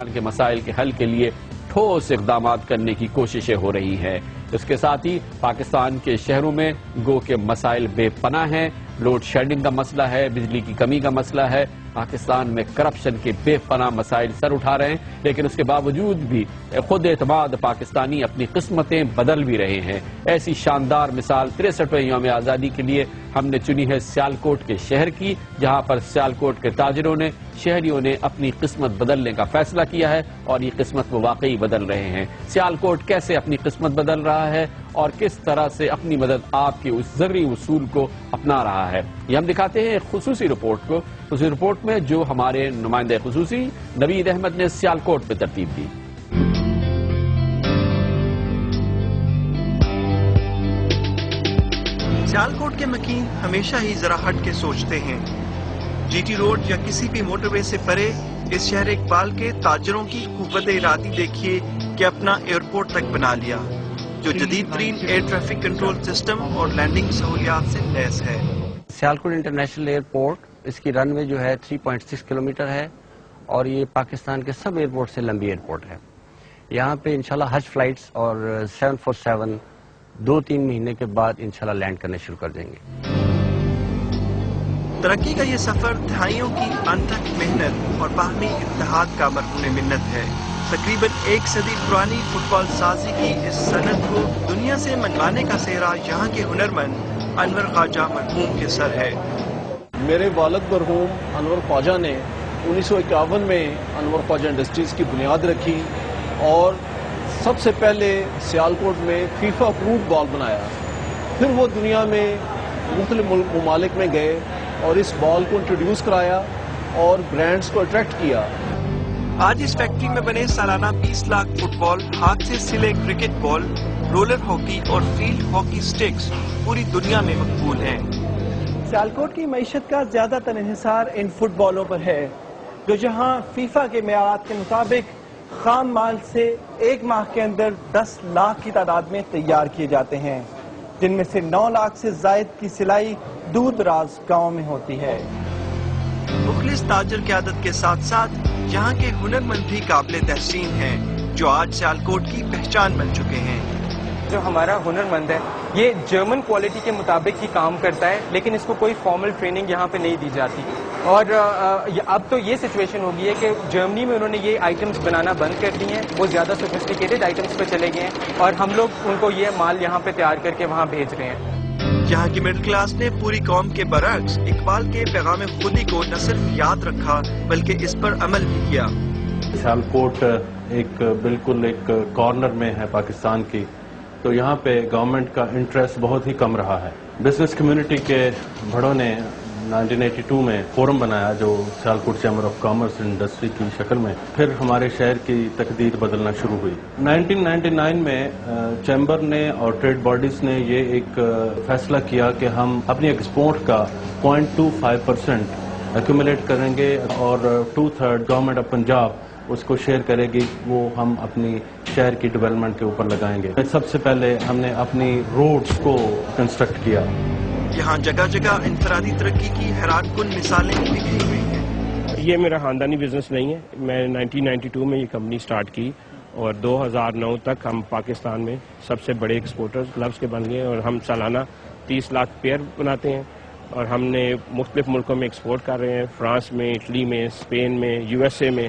کے مسائل کے حل کے لیے ٹھوس اقدامات کرنے کی کوششیں ہو رہی ہیں۔ اس کے ساتھ ہی پاکستان کے شہروں میں گو کے مسائل بے پناہ ہیں، لوڈ شیڈنگ کا مسئلہ ہے، بجلی کی کمی کا مسئلہ ہے، پاکستان میں کرپشن کے بے پناہ مسائل سر اٹھا رہے ہیں، لیکن اس کے باوجود بھی خود اعتماد پاکستانی اپنی قسمتیں بدل بھی رہے ہیں۔ ایسی شاندار مثال 63ویں یوم آزادی کے لیے ہم نے چنی ہے سیالکوٹ کے شہر کی، جہاں پر سیالکوٹ کے تاجروں نے، شہریوں نے اپنی قسمت بدلنے کا فیصلہ کیا ہے اور یہ قسمت وہ واقعی بدل رہے ہیں۔ سیالکوٹ کیسے اپنی قسمت بدل رہا ہے اور کس طرح سے اپنی مدد آپ کے اس زرعی اصول کو اپنا رہا ہے، یہ ہم دکھاتے ہیں ایک خصوصی رپورٹ کو، خصوصی رپورٹ میں جو ہمارے نمائندہ خصوصی نوید احمد نے سیالکوٹ پہ ترتیب دی۔ سیالکوٹ کے مکین ہمیشہ ہی ذرا ہٹ کے سوچتے ہیں۔ جی ٹی روڈ یا کسی بھی موٹر وے سے پرے اس شہر اقبال کے تاجروں کی قوت ارادی دیکھیے کہ اپنا ایئرپورٹ تک بنا لیا، جو جدید ترین ایئر ٹریفک کنٹرول سسٹم اور لینڈنگ سہولیات سے لیس ہے۔ سیالکوٹ انٹرنیشنل ایئرپورٹ، اس کی رن وے جو ہے 3.6 کلومیٹر ہے اور یہ پاکستان کے سب ایئرپورٹ سے لمبی ایئرپورٹ ہے۔ یہاں پہ انشاءاللہ حج فلائٹس اور 747 2-3 مہینے کے بعد انشاءاللہ لینڈ کرنے شروع کر دیں گے۔ ترقی کا یہ سفر دہائیوں کی انتھک محنت اور باہمی اتحاد کا مرہون منت ہے۔ تقریباً 1 صدی پرانی فٹ بال سازی کی اس صنعت کو دنیا سے منوانے کا سہرا یہاں کے ہنرمند انور خواجہ مرحوم کے سر ہے۔ میرے والد مرحوم انور خواجہ نے 1951 میں انور خواجہ انڈسٹریز کی بنیاد رکھی اور سب سے پہلے سیالکوٹ میں فیفا اپرووڈ بال بنایا۔ پھر وہ دنیا میں مختلف ممالک میں گئے اور اس بال کو انٹروڈیوس کرایا اور برانڈز کو اٹریکٹ کیا۔ آج اس فیکٹری میں بنے سالانہ 20 لاکھ فٹ بال، ہاتھ سے سلے کرکٹ بال، رولر ہاکی اور فیلڈ ہاکی سٹکس پوری دنیا میں مقبول ہیں۔ سیالکوٹ کی معیشت کا زیادہ تر انحصار ان فٹ بالوں پر ہے، جو جہاں فیفا کے معیارات کے مطابق خام مال سے 1 ماہ کے اندر 10 لاکھ کی تعداد میں تیار کیے جاتے ہیں، جن میں سے 9 لاکھ سے زائد کی سلائی دور دراز گاؤں میں ہوتی ہے۔ مخلص تاجر قیادت کے ساتھ ساتھ یہاں کے ہنرمند بھی قابل تحسین ہیں، جو آج سیالکوٹ کی پہچان بن چکے ہیں۔ جو ہمارا ہنرمند ہے یہ جرمن کوالٹی کے مطابق ہی کام کرتا ہے، لیکن اس کو کوئی فارمل ٹریننگ یہاں پہ نہیں دی جاتی، اور اب تو یہ سچویشن ہو گئی ہے کہ جرمنی میں انہوں نے یہ آئٹمس بنانا بند کر دی ہیں، وہ زیادہ سوفسٹیکیٹڈ آئٹمس پہ چلے گئے ہیں اور ہم لوگ ان کو یہ مال یہاں پہ تیار کر کے وہاں بھیج رہے ہیں۔ یہاں کی مڈل کلاس نے پوری قوم کے برعکس اقبال کے پیغام خودی کو نہ صرف یاد رکھا بلکہ اس پر عمل بھی کیا۔ سیالکوٹ بالکل ایک کارنر میں ہے پاکستان کی، تو یہاں پہ گورنمنٹ کا انٹرسٹ بہت ہی کم رہا ہے۔ بزنس کمیونٹی کے بڑوں نے 1982 میں فورم بنایا جو Sialkot chamber of commerce industry کی شکل میں، پھر ہمارے شہر کی تقدیر بدلنا شروع ہوئی۔ 1999 میں چیمبر نے اور ٹریڈ باڈیز نے یہ ایک فیصلہ کیا کہ ہم اپنی ایکسپورٹ کا 0.25% ایکومولیٹ کریں گے اور 2/3 گورنمنٹ آف پنجاب اس کو شیئر کرے گی، وہ ہم اپنی شہر کی ڈیولپمنٹ کے اوپر لگائیں گے۔ سب سے پہلے ہم نے اپنی روڈز کو کنسٹرکٹ کیا۔ یہاں جگہ جگہ انفرادی ترقی کی حیران کن مثالیں بکھری ہوئی ہیں۔ یہ میرا خاندانی بزنس نہیں ہے، میں 1992 میں یہ کمپنی سٹارٹ کی اور 2009 تک ہم پاکستان میں سب سے بڑے ایکسپورٹرز کلبز کے بن گئے اور ہم سالانہ 30 لاکھ پیئر بناتے ہیں اور ہم نے مختلف ملکوں میں ایکسپورٹ کر رہے ہیں، فرانس میں، اٹلی میں، اسپین میں، USA میں،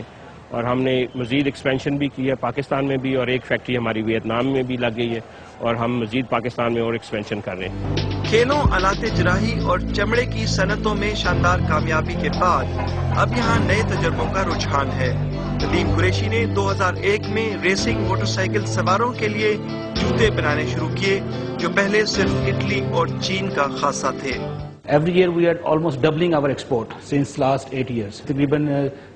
اور ہم نے مزید ایکسپینشن بھی کی ہے پاکستان میں بھی، اور ایک فیکٹری ہماری ویتنام میں بھی لگ گئی ہے اور ہم مزید پاکستان میں اور ایکسپینشن کر رہے ہیں۔ کھیلوں، آلات جراحی اور چمڑے کی صنعتوں میں شاندار کامیابی کے بعد اب یہاں نئے تجربوں کا رجحان ہے۔ ندیم قریشی نے 2001 میں ریسنگ موٹر سائیکل سواروں کے لیے جوتے بنانے شروع کیے، جو پہلے صرف اٹلی اور چین کا خاصہ تھے۔ Every year we are almost doubling our export since last 8 years. تقریباً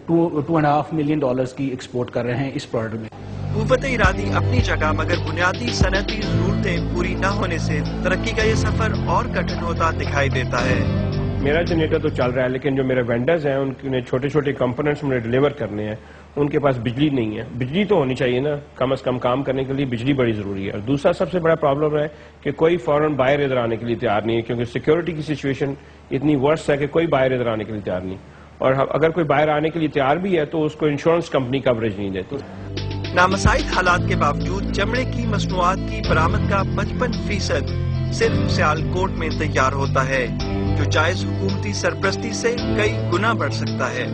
$2.5 million کی ایکسپورٹ کر رہے ہیں اس پروڈکٹ میں۔ قوت ارادی اپنی جگہ، مگر بنیادی صنعتی ضرورتیں پوری نہ ہونے سے ترقی کا یہ سفر اور کٹھن ہوتا دکھائی دیتا ہے۔ میرا جنریٹر تو چل رہا ہے، لیکن جو میرے وینڈرز ہیں ان کے چھوٹے چھوٹے کمپوننٹس مجھے ڈیلیور کرنے ہیں، ان کے پاس بجلی نہیں ہے۔ بجلی تو ہونی چاہیے نا، کم از کم کام کرنے کے لیے بجلی بڑی ضروری ہے۔ اور دوسرا سب سے بڑا پرابلم ہے کہ کوئی فورن بائر ادھر آنے کے لیے تیار نہیں ہے، کیونکہ سیکیورٹی کی سچویشن اتنی ورس ہے کہ کوئی بائر ادھر آنے کے لیے تیار نہیں۔ اور اگر کوئی باہر آنے کے لیے تیار بھی ہے تو اس کو انشورنس کمپنی کوریج نہیں دیتی. نامساعد حالات کے باوجود چمڑے کی مصنوعات کی برآمد کا 55% صرف سیالکوٹ میں تیار ہوتا ہے، جو جائز حکومتی سرپرستی سے کئی گنا بڑھ سکتا ہے.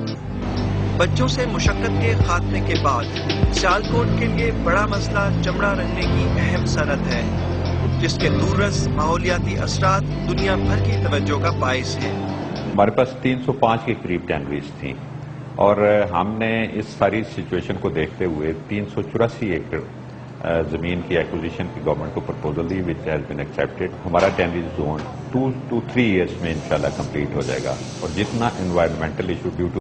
بچوں سے مشقت کے خاتمے کے بعد سیالکوٹ کے لیے بڑا مسئلہ چمڑا رنگنے کی اہم صنعت ہے، جس کے دوررس ماحولیاتی اثرات دنیا بھر کی توجہ کا باعث ہیں. ہمارے پاس 305 کے قریب ٹینریز تھیں اور ہم نے اس ساری سچویشن کو دیکھتے ہوئے 384 ایکڑ زمین کی ایکوزیشن کی گورنمنٹ کو proposal the which has been accepted. ہمارا ٹینریز زون 2 to 3 ایئرس میں انشاءاللہ کمپلیٹ ہو جائے گا اور جتنا انوائرمنٹل ایشو ڈیو ٹو